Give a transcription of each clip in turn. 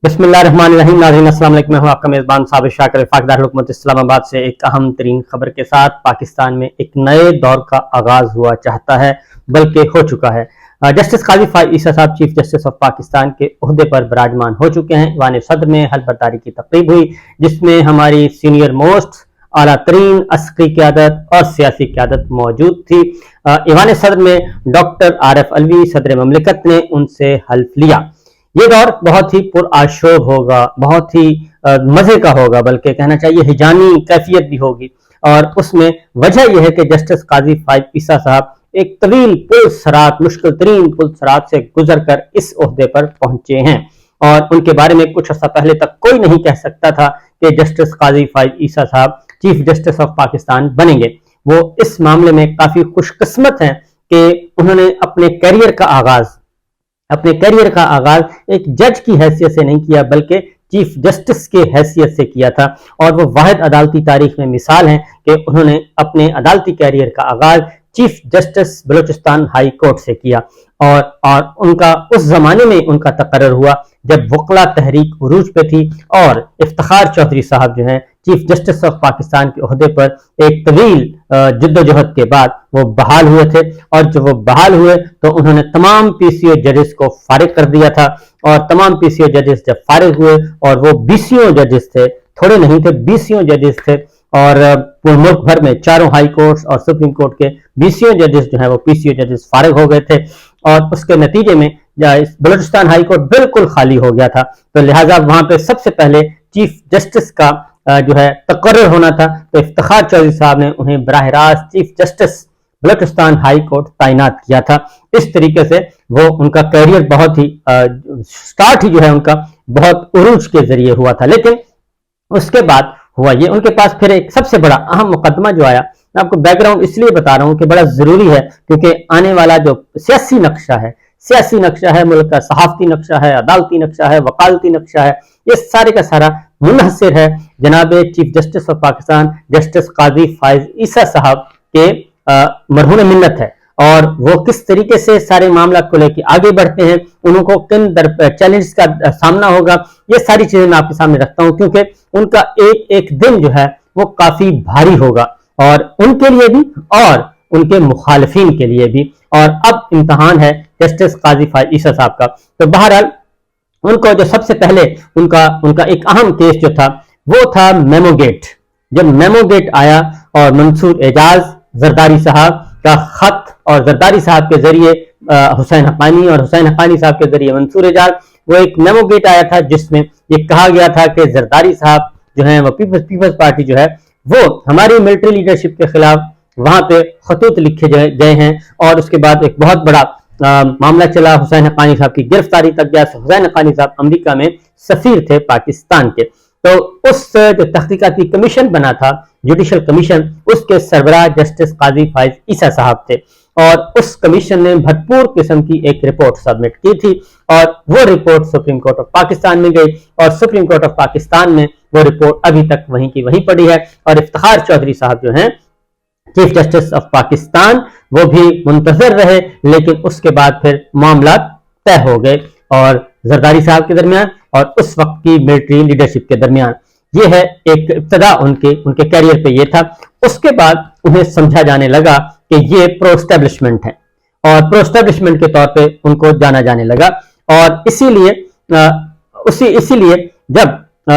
بسم اللہ الرحمن الرحیم. ناظرین السلام علیکم. میں ہوں آپ کا میزبان صابر شاکر وفاق دارالحکومت اسلام آباد سے ایک اہم ترین خبر کے ساتھ. پاکستان میں ایک نئے دور کا آغاز ہوا چاہتا ہے، بلکہ ہو چکا ہے. جسٹس قاضی فائز عیسیٰ صاحب چیف جسٹس آف پاکستان کے عہدے پر براجمان ہو چکے ہیں. ایوان صدر میں حلف برداری کی تقریب ہوئی، جس میں ہماری سینئر موسٹ اعلیٰ ترین عسکری قیادت اور سیاسی قیادت موجود تھی. ایوان صدر میں ڈاکٹر عارف علوی صدر مملکت نے ان سے حلف لیا. یہ دور بہت ہی پرآشوب ہوگا، بہت ہی مزے کا ہوگا، بلکہ کہنا چاہیے ہجانی کیفیت بھی ہوگی. اور اس میں وجہ یہ ہے کہ جسٹس قاضی فائز عیسیٰ صاحب ایک طویل پرسرات، مشکل ترین پرسرات سے گزر کر اس عہدے پر پہنچے ہیں. اور ان کے بارے میں کچھ عرصہ پہلے تک کوئی نہیں کہہ سکتا تھا کہ جسٹس قاضی فائز عیسیٰ صاحب چیف جسٹس آف پاکستان بنیں گے. وہ اس معاملے میں کافی خوش قسمت ہیں کہ انہوں نے اپنے کیریئر کا آغاز ایک جج کی حیثیت سے نہیں کیا، بلکہ چیف جسٹس کے حیثیت سے کیا تھا. اور وہ واحد عدالتی تاریخ میں مثال ہیں کہ انہوں نے اپنے عدالتی کیریئر کا آغاز chief justice Balochistan high court سے کیا. اور ان کا اس زمانے میں ان کا تقرر ہوا جب وکلا تحریک عروج پہ تھی، اور افتخار چودھری صاحب جو ہیں چیف جسٹس آف پاکستان کے عہدے پر ایک طویل جدوجہد کے بعد وہ بحال ہوئے تھے. اور جب وہ بحال ہوئے تو انہوں نے تمام پی سی او ججز کو فارغ کر دیا تھا. اور تمام پی سی او ججز جب فارغ ہوئے، اور وہ بیسیوں ججز تھے، تھوڑے نہیں تھے، بیسیوں ججز تھے، اور ملک بھر میں چاروں ہائی کورٹس اور سپریم کورٹ کے بیسیوں ججز جو ہیں وہ پی سی او ججز فارغ ہو گئے تھے. اور اس کے نتیجے میں بلوچستان ہائی کورٹ بالکل خالی ہو گیا تھا. تو لہٰذا وہاں پہ سب سے پہلے چیف جسٹس کا جو ہے تقرر ہونا تھا. تو افتخار چودھری صاحب نے انہیں براہ راست chief justice Balochistan high court تعینات کیا تھا. اس طریقے سے وہ ان کا کیریئر بہت ہی سٹارٹ ہی جو ہے ان کا بہت عروج کے ذریعے ہوا تھا. لیکن اس کے بعد ہوا یہ، ان کے پاس پھر ایک سب سے بڑا اہم مقدمہ جو آیا. میں آپ کو بیک گراؤنڈ اس لیے بتا رہا ہوں کہ بڑا ضروری ہے، کیونکہ آنے والا جو سیاسی نقشہ ہے، ملک کا صحافتی نقشہ ہے، عدالتی نقشہ ہے، وکالتی نقشہ ہے، یہ سارے کا سارا منحصر ہے جناب chief justice of Pakistan justice قاضی فائز عیسیٰ صاحب کے مرہون منت ہے. اور وہ کس طریقے سے سارے معاملات کو لے کے آگے بڑھتے ہیں، انہوں کو کن چیلنجز کا سامنا ہوگا، یہ ساری چیزیں میں آپ کے سامنے رکھتا ہوں، کیونکہ ان کا ایک دن جو ہے وہ کافی بھاری ہوگا، اور ان کے لیے بھی اور ان کے مخالفین کے لیے بھی. اور اب امتحان ہے جسٹس قاضی فائز عیسیٰ صاحب کا. تو بہرحال ان کو جو سب سے پہلے ان کا ایک اہم کیس جو تھا وہ تھا میمو گیٹ. جب میمو گیٹ آیا اور منصور اعجاز زرداری صاحب کا خط، اور زرداری صاحب کے ذریعے حسین حقانی، اور حسین حقانی صاحب کے ذریعے منصور اعجاز، وہ ایک میمو گیٹ آیا تھا جس میں یہ کہا گیا تھا کہ زرداری صاحب جو ہیں وہ پیپلز پارٹی جو ہے وہ ہماری ملٹری لیڈرشپ کے خلاف وہاں پہ خطوط لکھے گئے ہیں. اور اس کے بعد ایک بہت بڑا معاملہ چلا، حسین حقانی صاحب کی گرفتاری تک گیا. حسین حقانی صاحب امریکہ میں سفیر تھے پاکستان کے. تو اس جو تحقیقاتی کمیشن بنا تھا، جوڈیشل کمیشن، اس کے سربراہ جسٹس قاضی فائز عیسیٰ صاحب تھے. اور اس کمیشن نے بھرپور قسم کی ایک رپورٹ سبمٹ کی تھی، اور وہ report supreme court of Pakistan میں گئی، اور سپریم کورٹ آف پاکستان میں وہ رپورٹ ابھی تک وہیں کی وہیں پڑی ہے. اور افتخار چودھری صاحب جو ہیں چیف جسٹس آف پاکستان، وہ بھی منتظر رہے، لیکن اس کے بعد پھر معاملات طے ہو گئے، اور زرداری صاحب کے درمیان اور اس وقت کی ملٹری لیڈرشپ کے درمیان. یہ ہے ایک ابتدا ان کے کیریئر پہ یہ تھا. اس کے بعد انہیں سمجھا جانے لگا کہ یہ پرو اسٹیبلشمنٹ ہے، اور پرو اسٹیبلشمنٹ کے طور پہ ان کو جانا جانے لگا. اور اسی لیے جب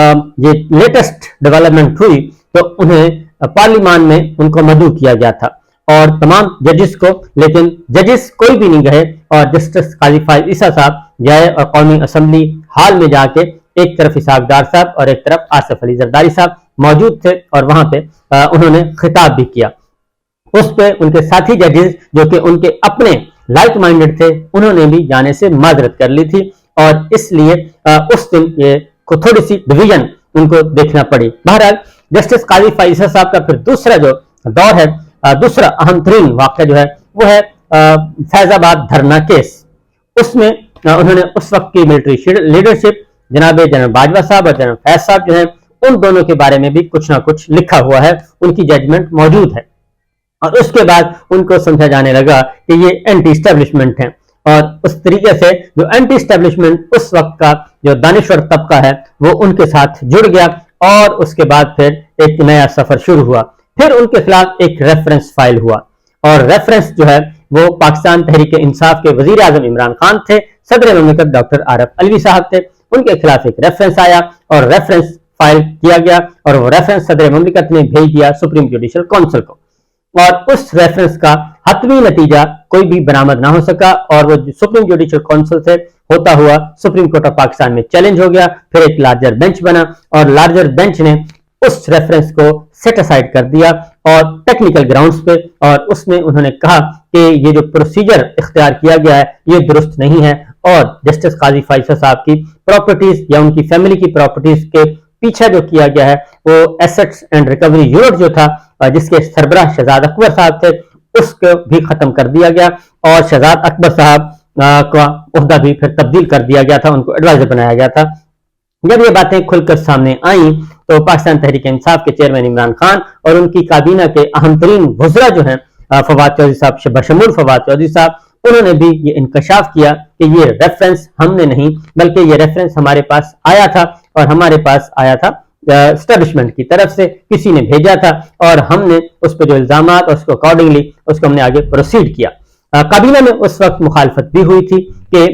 یہ لیٹسٹ ڈیولپمنٹ ہوئی تو انہیں پارلیمان میں ان کو مدعو کیا گیا تھا، اور تمام ججز کو. لیکن ججز کوئی بھی نہیں گئے، اور جسٹس قاضی فائز عیسیٰ صاحب گئے اور قومی اسمبلی ہال میں جا کے ایک طرف اسحاق ڈار صاحب اور ایک طرف آصف علی زرداری صاحب موجود تھے، اور وہاں پہ انہوں نے خطاب بھی کیا. اس پہ ان کے ساتھی ججز جو کہ ان کے اپنے لائک مائنڈڈ تھے، انہوں نے بھی جانے سے معذرت کر لی تھی. اور اس لیے اس دن یہ تھوڑی سی ڈویژن ان کو دیکھنا پڑی. بہرحال جسٹس قاضی فائز عیسیٰ صاحب کا پھر دوسرا جو دور ہے، دوسرا اہم ترین واقعہ جو ہے وہ ہے فیض آباد دھرنا کیس. اس میں انہوں نے اس وقت کی ملٹری لیڈرشپ جناب جنرل باجوہ صاحب اور جنرل فیض صاحب جو ہیں، ان دونوں کے بارے میں بھی کچھ نہ کچھ لکھا ہوا ہے، ان کی ججمنٹ موجود ہے. اور اس کے بعد ان کو سمجھا جانے لگا کہ یہ اینٹی اسٹیبلشمنٹ ہیں، اور اس طریقے سے جو اینٹی اسٹیبلشمنٹ اس وقت کا جو دانشور طبقہ ہے وہ ان کے ساتھ جڑ گیا، اور اس کے بعد پھر ایک نیا سفر شروع ہوا۔ پھر ان کے خلاف ایک ریفرنس فائل ہوا، اور ریفرنس جو ہے وہ پاکستان تحریک انصاف کے وزیر اعظم عمران خان تھے، صدر مملکت ڈاکٹر عارف علوی صاحب تھے، ان کے خلاف ایک ریفرنس آیا اور ریفرنس فائل کیا گیا، اور وہ ریفرنس صدر مملکت نے بھیج دیا سپریم جوڈیشل کونسل کو، اور اس ریفرنس کا حتمی نتیجہ کوئی بھی برآمد نہ ہو سکا، اور وہ سپریم جوڈیشل کونسل سے ہوتا ہوا سپریم کورٹ آف پاکستان میں چیلنج ہو گیا۔ پھر ایک لارجر بینچ بنا، اور لارجر بینچ نے اس ریفرنس کو سیٹ اسائڈ کر دیا اور ٹیکنیکل گراؤنڈز پہ، اور اس میں انہوں نے کہا کہ یہ جو پروسیجر اختیار کیا گیا ہے یہ درست نہیں ہے، اور جسٹس قاضی فائزہ صاحب کی پراپرٹیز یا ان کی فیملی کی پراپرٹیز کے پیچھے جو کیا گیا ہے وہ ایسٹس اینڈ ریکوری یونٹ جو تھا جس کے سربراہ شہزاد اکبر صاحب تھے اس کو بھی ختم کر دیا گیا، اور شہزاد اکبر صاحب کا عہدہ بھی پھر تبدیل کر دیا گیا تھا، ان کو ایڈوائزر بنایا گیا تھا۔ جب یہ باتیں کھل کر سامنے آئیں تو پاکستان تحریک انصاف کے چیئرمین عمران خان اور ان کی کابینہ کے اہم ترین وزراء جو ہیں فواد چودھری صاحب، بشمول فواد چودھری صاحب، انہوں نے بھی یہ انکشاف کیا کہ یہ ریفرنس ہم نے نہیں بلکہ یہ ریفرنس ہمارے پاس آیا تھا، اور ہمارے پاس آیا تھا اسٹیبلشمنٹ کی طرف سے، کسی نے بھیجا تھا، اور ہم نے اس پہ جو الزامات اور اس کو اکارڈنگلی اس کو ہم نے آگے پروسیڈ کیا۔ کابینہ میں اس وقت مخالفت بھی ہوئی تھی کہ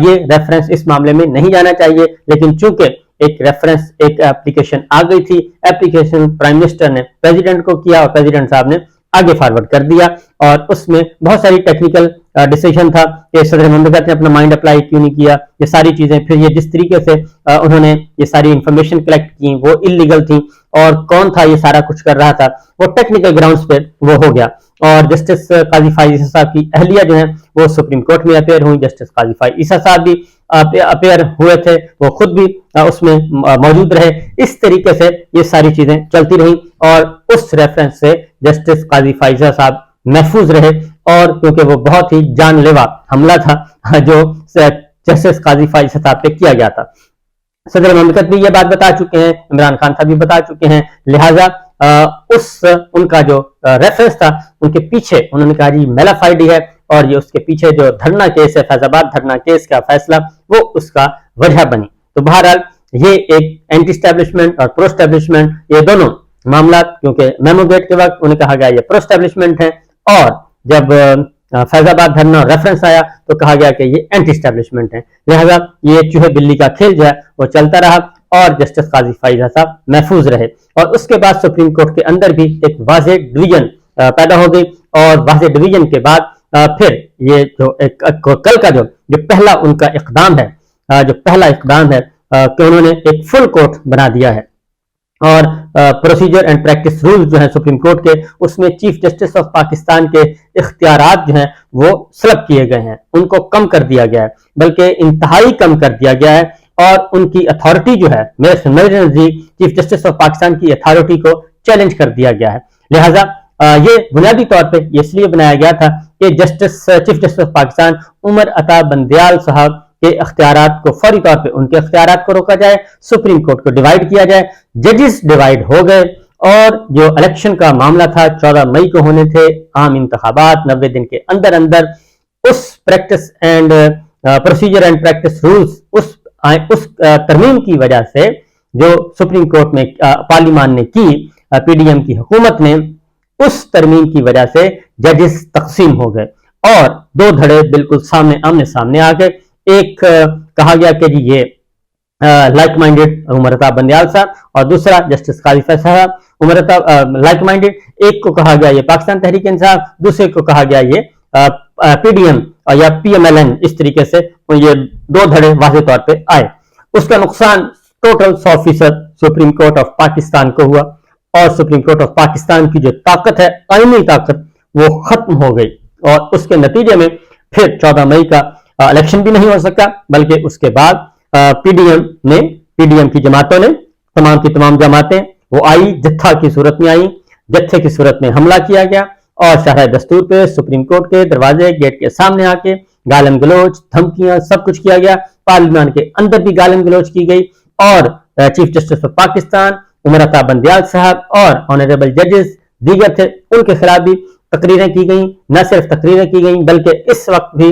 یہ ریفرنس اس معاملے میں نہیں جانا چاہیے، لیکن چونکہ ایک ریفرنس ایک اپلیکیشن آ گئی تھی، اپلیکیشن پرائم منسٹر نے پریزیڈنٹ کو کیا اور پریزیڈنٹ صاحب نے آگے فارورڈ کر دیا، اور اس میں بہت ساری ٹیکنیکل ڈیسیژن تھا کہ صدر مملکت نے اپنا مائنڈ اپلائی کیوں نہیں کیا، یہ ساری چیزیں، پھر یہ جس طریقے سے انہوں نے یہ ساری انفارمیشن کلیکٹ کی وہ انلیگل تھی، اور کون تھا یہ سارا کچھ کر رہا تھا، وہ ٹیکنیکل گراؤنڈز پہ وہ ہو گیا۔ اور جسٹس قاضی فائز عیسیٰ صاحب کی اہلیہ جو ہیں وہ سپریم کورٹ میں اپیئر ہوئی، جسٹس قاضی فائز عیسیٰ صاحب بھی اپیئر ہوئے تھے، وہ خود بھی اس میں موجود رہے۔ اس طریقے سے یہ ساری چیزیں چلتی رہیں، اور اس ریفرنس سے جسٹس قاضی فائزہ صاحب محفوظ رہے، اور کیونکہ وہ بہت ہی جان لیوا حملہ تھا جو جسٹس قاضی فائزہ صاحب پہ کیا گیا تھا۔ صدر مملکت بھی یہ بات بتا چکے ہیں، عمران خان صاحب بھی بتا چکے ہیں، لہٰذا ان کا جو ریفرنس تھا ان کے پیچھے انہوں نے کہا جی میلافائڈ ہے، اور یہ اس کے پیچھے جو دھرنا کیس ہے، فیض آباد دھرنا کیس کا فیصلہ، وہ اس کا وجہ بنی۔ تو بہرحال یہ ایک اینٹی اسٹیبلشمنٹ اور پرو اسٹیبلشمنٹ، یہ دونوں معاملات، کیونکہ میمو گیٹ کے وقت انہیں کہا گیا یہ پرو اسٹیبلشمنٹ ہے، اور جب فیض آباد دھرنا ریفرنس آیا تو کہا گیا کہ یہ اینٹی اسٹیبلشمنٹ ہے، لہذا یہ چوہے بلی کا کھیل جو ہے وہ چلتا رہا، اور جسٹس قاضی فائزہ صاحب محفوظ رہے۔ اور اس کے بعد سپریم کورٹ کے اندر بھی ایک واضح ڈویژن پیدا ہو گئی، اور واضح ڈویژن کے بعد پھر یہ جو کل کا جو پہلا ان کا اقدام ہے، جو پہلا اقدام ہے کہ انہوں نے ایک فل کورٹ بنا دیا ہے، اور پروسیجر اینڈ پریکٹس رول جو ہیں سپریم کورٹ کے، اس میں چیف جسٹس آف پاکستان کے اختیارات جو ہیں وہ سلب کیے گئے ہیں، ان کو کم کر دیا گیا ہے، بلکہ انتہائی کم کر دیا گیا ہے، اور ان کی اتھارٹی جو ہے میرے نزدیک چیف جسٹس آف پاکستان کی اتھارٹی کو چیلنج کر دیا گیا ہے۔ لہٰذا یہ بنیادی طور پہ اس لیے بنایا گیا تھا کہ chief justice of Pakistan Umar Ata Bandial صاحب کے اختیارات کو فوری طور پہ ان کے اختیارات کو روکا جائے، سپریم کورٹ کو ڈیوائیڈ کیا جائے، ججز ڈیوائیڈ ہو گئے، اور جو الیکشن کا معاملہ تھا 14 مئی کو ہونے تھے عام انتخابات، 90 دن کے اندر اندر، اس practice and procedure and practice rules اس ترمیم کی وجہ سے جو سپریم کورٹ میں پارلیمان نے کی، پی ڈی ایم کی حکومت نے، اس ترمیم کی وجہ سے ججز تقسیم ہو گئے، اور دو دھڑے بالکل آمنے سامنے آ گئے۔ ایک کہا گیا کہ جی یہ لائک مائنڈیڈ عمر عطا بندیال صاحب، اور دوسرا جسٹس قاضی فیصل صاحب عمر عطا لائک مائنڈیڈ، ایک کو کہا گیا یہ پاکستان تحریک انصاف، دوسرے کو کہا گیا یہ پی ڈی ایم یا پی ایم ایل این، اس طریقے سے یہ دو دھڑے واضح طور پہ آئے۔ اس کا نقصان total 100% supreme court of Pakistan کو ہوا، اور سپریم کورٹ آف پاکستان کی جو طاقت ہے، آئینی طاقت، وہ ختم ہو گئی، اور اس کے نتیجے میں پھر 14 مئی کا الیکشن بھی نہیں ہو سکا، بلکہ اس کے بعد پی ڈی ایم کی جماعتوں نے، تمام کی تمام جماعتیں وہ آئی، جتھا کی صورت میں آئی، جتھے کی صورت میں حملہ کیا گیا، اور شرح دستور پہ سپریم کورٹ کے دروازے گیٹ کے سامنے آ کے گالم گلوچ، دھمکیاں، سب کچھ کیا گیا، پارلیمان کے اندر بھی گالم گلوچ کی گئی، اور chief justice of Pakistan Umar Ata Bandial صاحب اور آنریبل ججز دیگر تھے، ان کے خلاف بھی تقریریں کی گئیں، نہ صرف تقریریں کی گئیں بلکہ اس وقت بھی